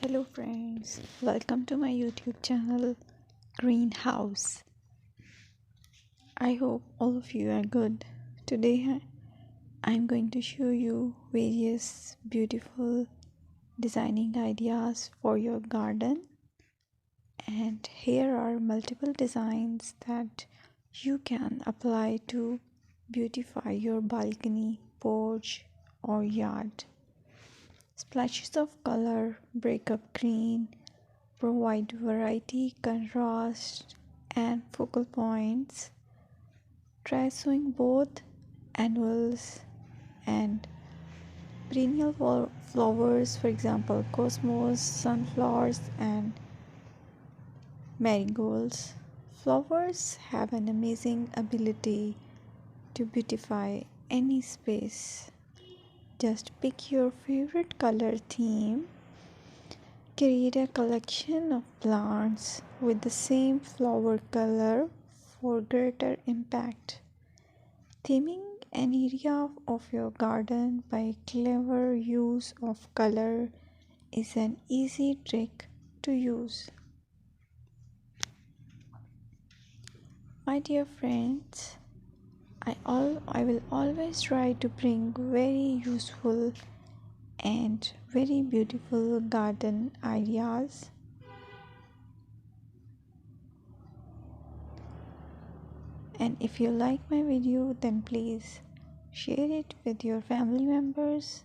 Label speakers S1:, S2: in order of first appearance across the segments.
S1: Hello friends, welcome to my YouTube channel Greenhouse. I hope all of you are good. Today I'm going to show you various beautiful designing ideas for your garden, and here are multiple designs that you can apply to beautify your balcony, porch or yard. Splashes of color break up green, provide variety, contrast, and focal points. Try sowing both annuals and perennial flowers, for example, cosmos, sunflowers, and marigolds. Flowers have an amazing ability to beautify any space. Just pick your favorite color theme. Create a collection of plants with the same flower color for greater impact. Theming an area of your garden by clever use of color is an easy trick to use. My dear friends, I will always try to bring very useful and very beautiful garden ideas. And if you like my video, then please share it with your family members.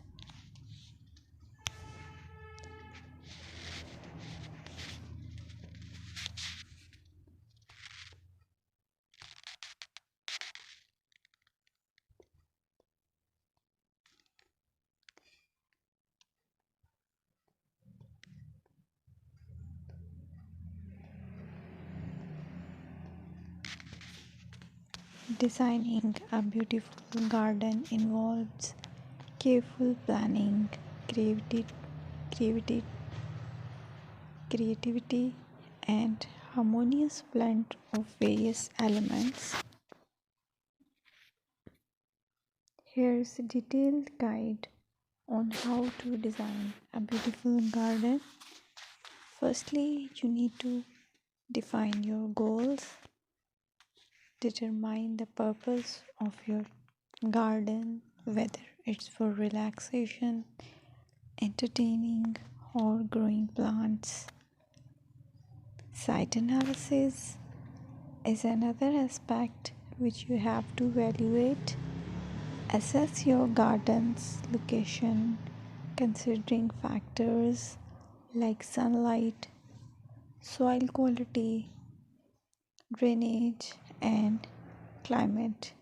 S1: Designing a beautiful garden involves careful planning, creativity, creativity, creativity, and harmonious blend of various elements. Here's a detailed guide on how to design a beautiful garden. Firstly, you need to define your goals, determine the purpose of your garden, whether it's for relaxation, entertaining, or growing plants. Site analysis is another aspect which you have to evaluate. Assess your garden's location considering factors like sunlight, soil quality, drainage, and climate.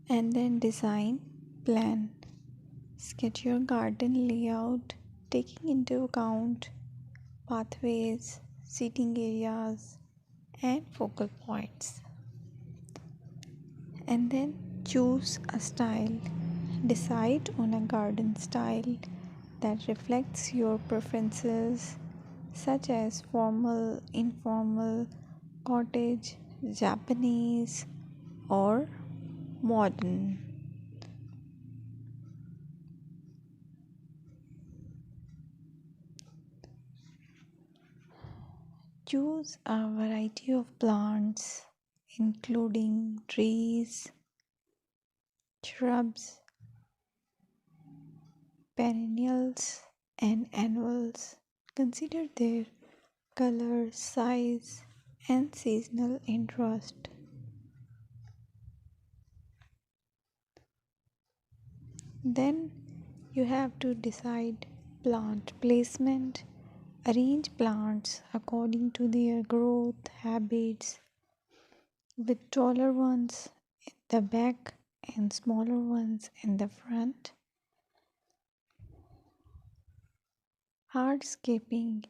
S1: And then design, plan. Sketch your garden layout taking into account pathways, seating areas, and focal points. And then choose a style. Decide on a garden style that reflects your preferences, such as formal, informal, cottage, Japanese, or modern. Choose a variety of plants, including trees, shrubs, perennials, and annuals. Consider their color, size, and seasonal interest. Then you have to decide plant placement. Arrange plants according to their growth habits, with taller ones in the back and smaller ones in the front. Hardscaping: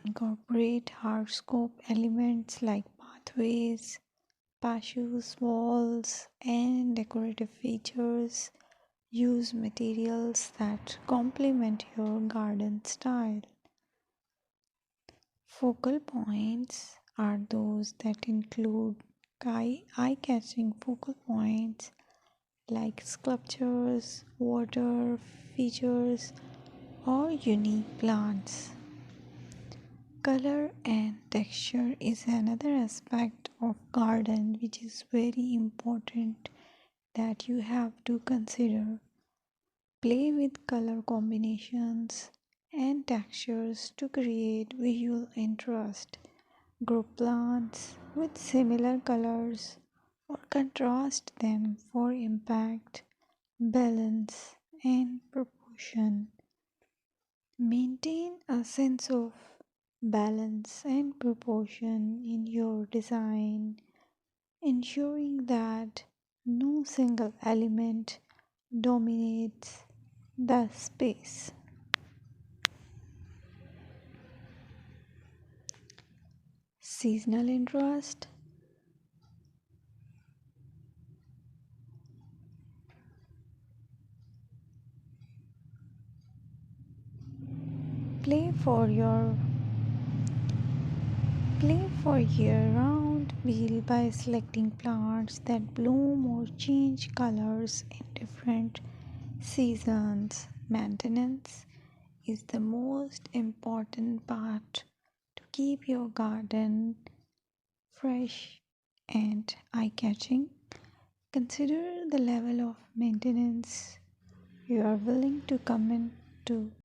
S1: incorporate hardscape elements like pathways, patios, walls, and decorative features. Use materials that complement your garden style. Focal points are those that include eye-catching focal points like sculptures, water features, or unique plants. Color and texture is another aspect of garden which is very important that you have to consider. Play with color combinations and textures to create visual interest. Group plants with similar colors or contrast them for impact, balance, and proportion. Maintain a sense of balance and proportion in your design, ensuring that no single element dominates the space. Seasonal interest. Play for your Play for year-round wheel by selecting plants that bloom or change colors in different seasons. Maintenance is the most important part to keep your garden fresh and eye-catching. Consider the level of maintenance you are willing to commit to.